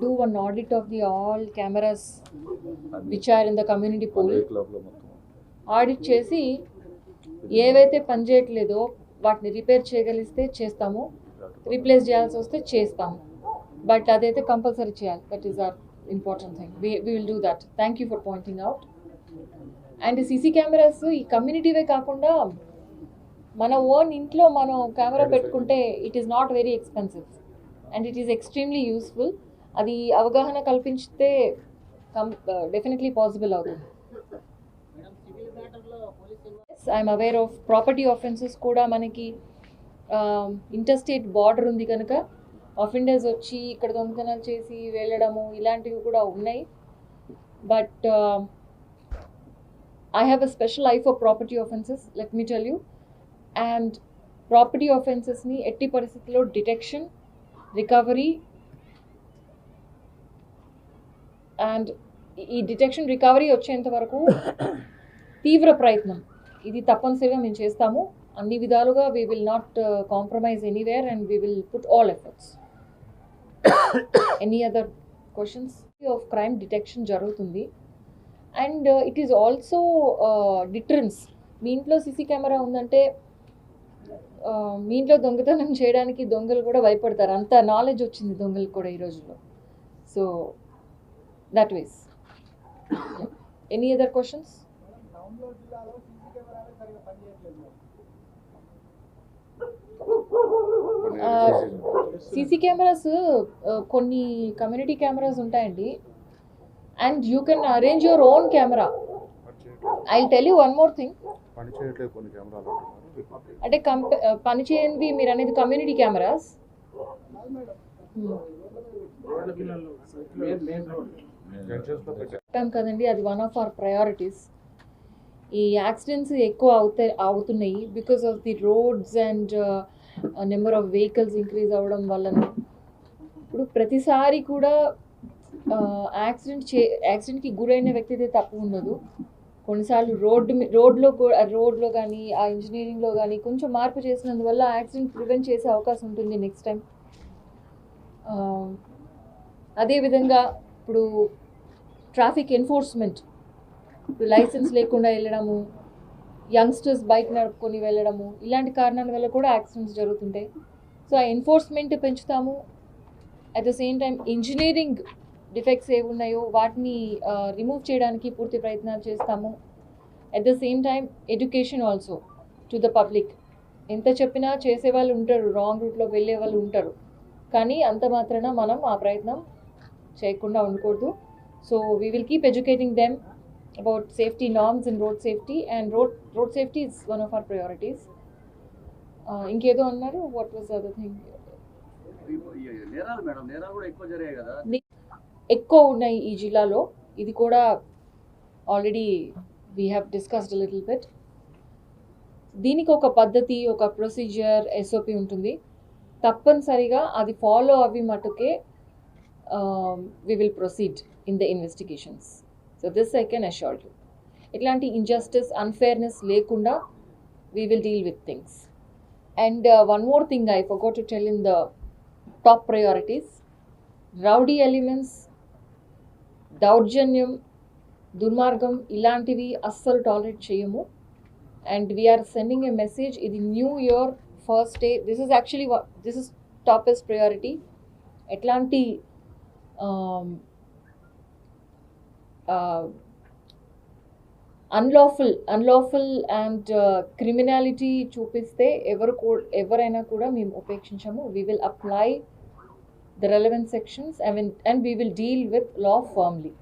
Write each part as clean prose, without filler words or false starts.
Do one audit of the all cameras which are in the community pool. Audit చేసి ఏవైతే పనిచేయట్లేదో వాటిని repair చేయగలిస్తే చేస్తాము, replace చేయాల్సి వస్తే చేస్తాము. బట్ అదైతే కంపల్సరీ చేయాలి. That is our important thing. We will do that. Thank you for pointing out. And CC cameras ఈ కమ్యూనిటీవే కాకుండా మన ఓన్ ఇంట్లో మనం కెమెరా పెట్టుకుంటే it is not very expensive and it is extremely useful. అది అవగాహన కల్పించితే డెఫినెట్లీ పాసిబుల్ అవుతుంది. I'm aware of property offences కూడా మనకి ఇంటర్స్టేట్ బార్డర్ ఉంది కనుక అఫెండర్స్ వచ్చి ఇక్కడ దొంగతనాలు చేసి వెళ్ళడము ఇలాంటివి కూడా ఉన్నాయి. But I have a special eye for property offences, let me tell you. And property ఆఫెన్సెస్ని ఎట్టి పరిస్థితుల్లో డిటెక్షన్, రికవరీ అండ్ ఈ డిటెక్షన్ రికవరీ వచ్చేంత వరకు తీవ్ర ప్రయత్నం ఇది తప్పనిసరిగా మేము చేస్తాము. అన్ని విధాలుగా we will not compromise anywhere and we will put all efforts. Any other questions? Of crime detection జరుగుతుంది and it is also deterrence. మీ ఇంట్లో సీసీ కెమెరా ఉందంటే మీ ఇంట్లో దొంగతనం చేయడానికి దొంగలు కూడా భయపడతారు. అంత నాలెడ్జ్ వచ్చింది దొంగలు కూడా ఈ రోజుల్లో. So that ways. Any other questions? CC cameras కొన్ని కమ్యూనిటీ కెమెరాస్ ఉంటాయండి and you can arrange your own camera. I'll tell you one more thing. అంటే పని చేయండి మీరు అనేది కమ్యూనిటీ కెమెరాస్ కదండి. అది వన్ ఆఫ్ అవర్ ప్రయారిటీస్. ఈ యాక్సిడెంట్స్ ఎక్కువ అవుతున్నాయి because of the roads and number of vehicles increase అవ్వడం వలన. ఇప్పుడు ప్రతిసారి కూడా యాక్సిడెంట్కి గురైన వ్యక్తిదే తప్పు ఉండదు. కొన్నిసార్లు రోడ్లో కానీ ఆ ఇంజనీరింగ్లో కానీ కొంచెం మార్పు చేసినందువల్ల యాక్సిడెంట్ ప్రివెంట్ చేసే అవకాశం ఉంటుంది నెక్స్ట్ టైం. అదేవిధంగా ఇప్పుడు ట్రాఫిక్ ఎన్ఫోర్స్మెంట్, ఇప్పుడు లైసెన్స్ లేకుండా వెళ్ళడము, యంగ్స్టర్స్ బైక్ నడుపుకొని వెళ్ళడము, ఇలాంటి కారణాల వల్ల కూడా యాక్సిడెంట్స్ జరుగుతుంటాయి. సో ఆ ఎన్ఫోర్స్మెంట్ పెంచుతాము. At the same time engineering defects ఏవి ఉన్నాయో వాటిని రిమూవ్ చేయడానికి పూర్తి ప్రయత్నాలు చేస్తాము. At the same time education also to the public. ఎంత చెప్పినా చేసేవాళ్ళు ఉంటారు, రాంగ్ రూట్లో వెళ్ళే వాళ్ళు ఉంటారు. కానీ అంత మాత్రాన మనం ఆ ప్రయత్నం చేయకుండా ఉండకూడదు. So we will keep educating them about safety norms and road safety, and road safety is one of our priorities. ఇంకేదో అన్నారు, వాట్ వాజ్ అదర్ థింగ్? ఎక్కువ ఉన్నాయి ఈ జిల్లాలో. ఇది కూడా already we have discussed a little bit. దీనికి ఒక పద్ధతి, ఒక ప్రొసీజర్, SOP ఉంటుంది. తప్పనిసరిగా అది ఫాలో అవి మటుకే we will proceed in the investigations. So this I can assure you. ఇట్లాంటి injustice, unfairness లేకుండా we will deal with things. And one more thing I forgot to tell in the top priorities. Rowdy elements, దౌర్జన్యం, దుర్మార్గం ఇలాంటివి అస్సలు tolerate చేయము. And we are sending a message. ఇది new year first day. this is topest priority. ఎట్లాంటి unlawful and criminality చూపిస్తే ఎవరైనా కూడా మేము ఉపేక్షించము. We will apply the relevant sections and we will deal with law firmly.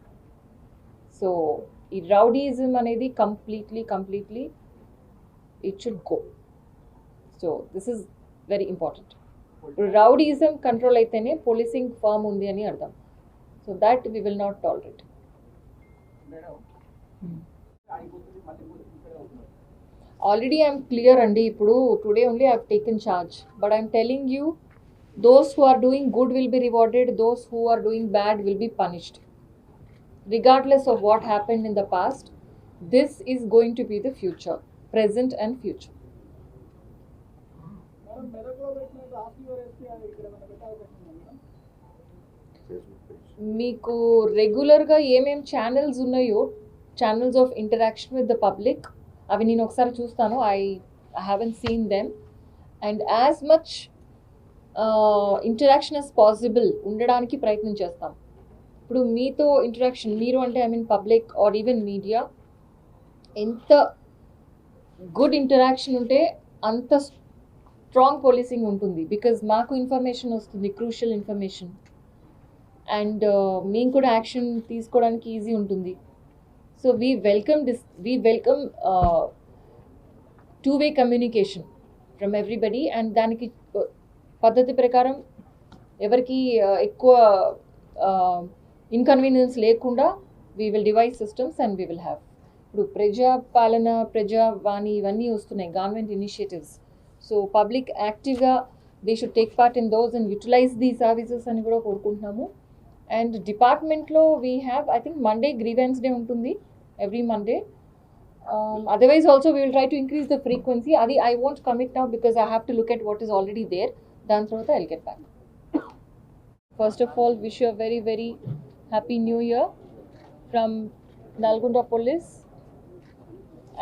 So ఈ rowdyism అనేది completely it should go. So this is very important. Rowdyism control అయితేనే policing form ఉంది అని అర్థం. So that we will not tolerate. Already I'm clear అండి. ఇప్పుడు today only I have taken charge, but I'm telling you, those who are doing good will be rewarded, those who are doing bad will be punished. Regardless of what happened in the past, this is going to be the future, present and future. Facebook page. మీకు రెగ్యులర్గా ఏమేం channels ఉన్నాయో, channels of interaction with the public, అవి నేను ఒకసారి చూస్తాను. I haven't seen them. And as much interaction as possible ఉండడానికి ప్రయత్నం చేస్తాం. ఇప్పుడు మీతో ఇంటరాక్షన్, మీరు అంటే I mean public or even media, ఎంత గుడ్ ఇంటరాక్షన్ ఉంటే అంత స్ట్రాంగ్ పోలీసింగ్ ఉంటుంది. బికాజ్ మాకు ఇన్ఫర్మేషన్ వస్తుంది, క్రూషియల్ ఇన్ఫర్మేషన్, అండ్ మేము కూడా యాక్షన్ తీసుకోవడానికి ఈజీ ఉంటుంది. So we welcome two way communication from everybody. And దానికి పద్ధతి ప్రకారం ఎవరికి ఎక్కువ ఇన్కన్వీనియన్స్ లేకుండా we will devise systems and we will have. ఇప్పుడు ప్రజాపాలన, ప్రజావాణి ఇవన్నీ వస్తున్నాయి, గవర్నమెంట్ ఇనిషియేటివ్స్. సో పబ్లిక్ యాక్టివ్గా they should take part in those and utilise the services అని కూడా కోరుకుంటున్నాము. అండ్ డిపార్ట్మెంట్లో we have, I think Monday grievance day ఉంటుంది, every Monday. Otherwise also we will try to increase the frequency. అది I won't commit now because I have to look at what is already there. దాని తర్వాత I'll get back. First of all wish you a very very happy new year from Nalgonda police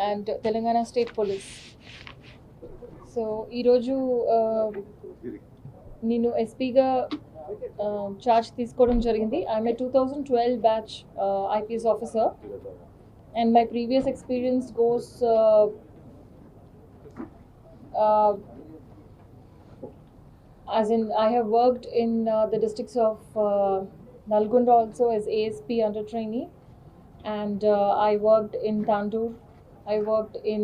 and Telangana state police. So ఈరోజు నేను ఎస్పీగా charge తీసుకోవడం జరిగింది. I'm a 2012 batch IPS officer and my previous experience goes as in I have worked in the districts of Nalgonda also as ASP under trainee, and I worked in Tandur, I worked in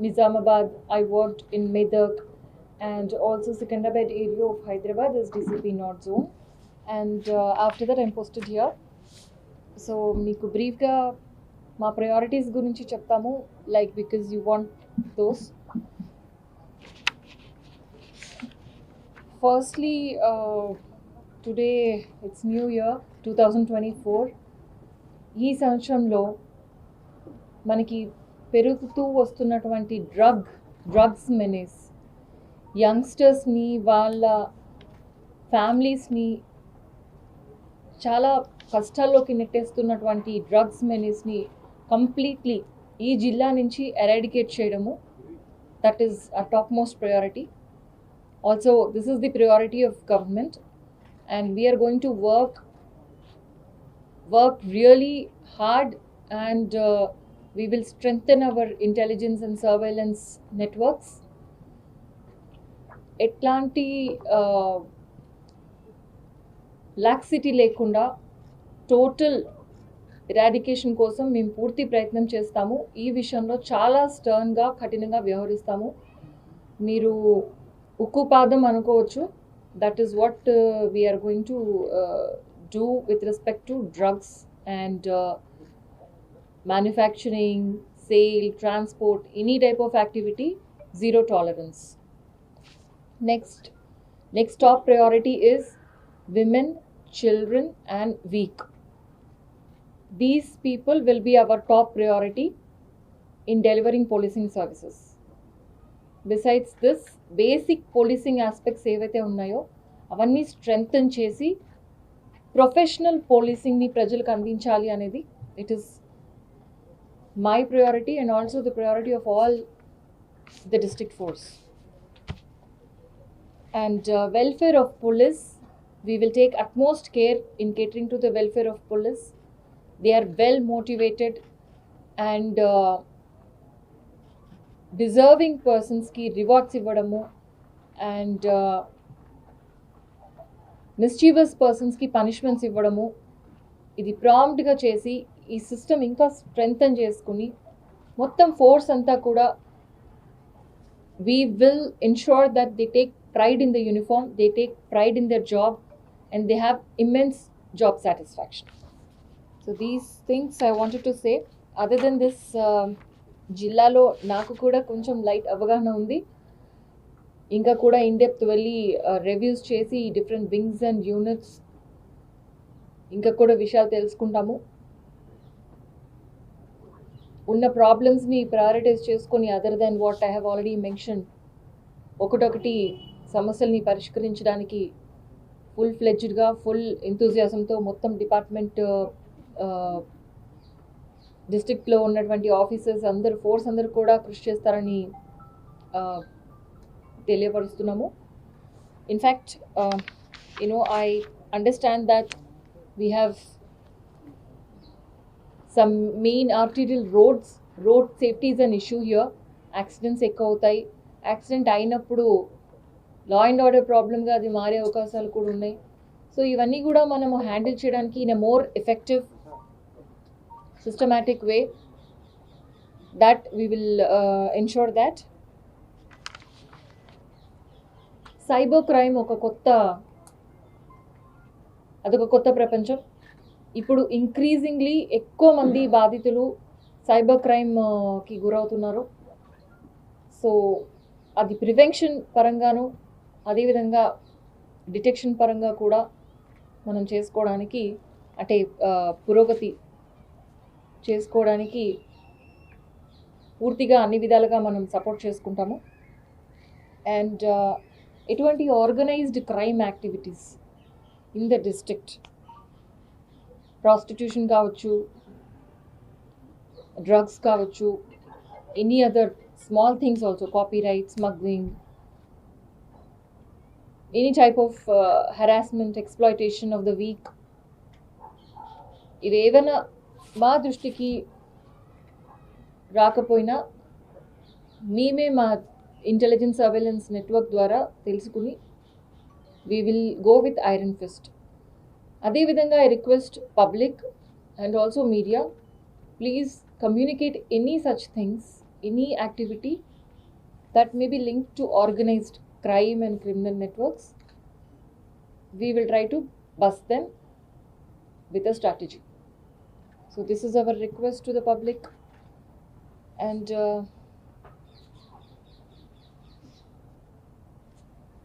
Nizamabad, I worked in Medak, and also Secunderabad area of Hyderabad as DCP North Zone, and after that I'm posted here. So మీకు బ్రీఫ్గా మా priorities గురించి చెప్తాము, like because you want those. Firstly today it's new year 2024. ఈ సంవత్సరంలో మనకి పెరుగుతూ వస్తున్నటువంటి డ్రగ్స్ మెనేస్, యంగ్స్టర్స్ని, వాళ్ళ ఫ్యామిలీస్ని చాలా కష్టాల్లోకి నెట్టేస్తున్నటువంటి డ్రగ్స్ మెనేస్ని కంప్లీట్లీ ఈ జిల్లా నుంచి ఎరాడికేట్ చేయడము, that is a top most priority. Also this is the priority of government, and we're going to work really hard, and we will strengthen our intelligence and surveillance networks. ఎట్లాంటి laxity లేకుండా total eradication కోసం మేము పూర్తి ప్రయత్నం చేస్తాము. ఈ విషయంలో చాలా స్టర్న్గా, కఠినంగా వ్యవహరిస్తాము. మీరు ఉక్కుపాదం అనుకోవచ్చు. That is what we're going to do with respect to drugs and manufacturing, sale, transport, any type of activity, zero tolerance. Next top priority is women, children and weak. These people will be our top priority in delivering policing services. Besides this, basic policing aspects ఏవైతే ఉన్నాయో అవన్నీ strengthen చేసి professional policing ని ప్రజలకు అందించాలి అనేది it is my priority and also the priority of all the district force. And welfare of police, we will take utmost care in catering to the welfare of police. They are well motivated and deserving persons ki rewards ivvadamu, and mischievous persons ki punishments ivvadamu, ఇది ప్రాంప్ట్గా చేసి ఈ system ఇంకా strengthen చేసుకుని మొత్తం force అంతా కూడా we will ensure that they take pride in the uniform, they take pride in their job, and they have immense job satisfaction. So these things I wanted to say. Other than this, జిల్లాలో నాకు కూడా కొంచెం light అవగాహన ఉంది. ఇంకా కూడా in depth వెళ్ళి reviews చేసి డిఫరెంట్ వింగ్స్ అండ్ యూనిట్స్ ఇంకా కూడా విషయాలు తెలుసుకుంటాము. ఉన్న ప్రాబ్లమ్స్ని ప్రయారిటైజ్ చేసుకొని, other than what I have already mention, ఒకటొకటి సమస్యల్ని పరిష్కరించడానికి ఫుల్ ఫ్లెడ్జ్డ్గా ఫుల్ ఎంతూజియాజంతో మొత్తం డిపార్ట్మెంట్ డిస్ట్రిక్ట్లో ఉన్నటువంటి ఆఫీసర్స్ అందరు ఫోర్స్ అందరు కూడా కృషి చేస్తారని తెలియపరుస్తున్నాము. In fact I understand that we have some main arterial road safety is an issue here. Accidents ఎక్కువ అవుతాయి. యాక్సిడెంట్ అయినప్పుడు లా అండ్ ఆర్డర్ ప్రాబ్లమ్గా అది మారే అవకాశాలు కూడా ఉన్నాయి. సో ఇవన్నీ కూడా మనము హ్యాండిల్ చేయడానికి in a more effective systematic way that we will ensure that cyber crime అదొక కొత్త ప్రపంచం. ఇప్పుడు ఇంక్రీజింగ్లీ ఎక్కువ మంది బాధితులు సైబర్ క్రైమ్కి గురవుతున్నారు. సో అది ప్రివెన్షన్ పరంగాను అదేవిధంగా డిటెక్షన్ పరంగా కూడా మనం చేసుకోవడానికి అంటే పురోగతి చేసుకోవడానికి పూర్తిగా అన్ని విధాలుగా మనం సపోర్ట్ చేసుకుంటాము. అండ్ ఎటువంటి organised crime activities in the district, prostitution కావచ్చు, డ్రగ్స్ కావచ్చు, any other small things also, copyright, smuggling, any type of harassment, exploitation of the weak, ఇవేమైనా మా దృష్టికి రాకపోయినా మేమే మా ఇంటెలిజెన్స్ సర్వేలెన్స్ నెట్వర్క్ ద్వారా తెలుసుకుని we will go with iron fist. అదేవిధంగా I request public and also media, please communicate any such things, any activity that may be linked to organised crime and criminal networks. We will try to bust them with a strategy. So this is our request to the public, and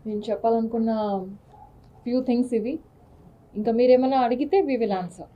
నేను చెప్పాలనుకున్న few things ఇవి. ఇంకా మీరేమైనా అడిగితే we will answer.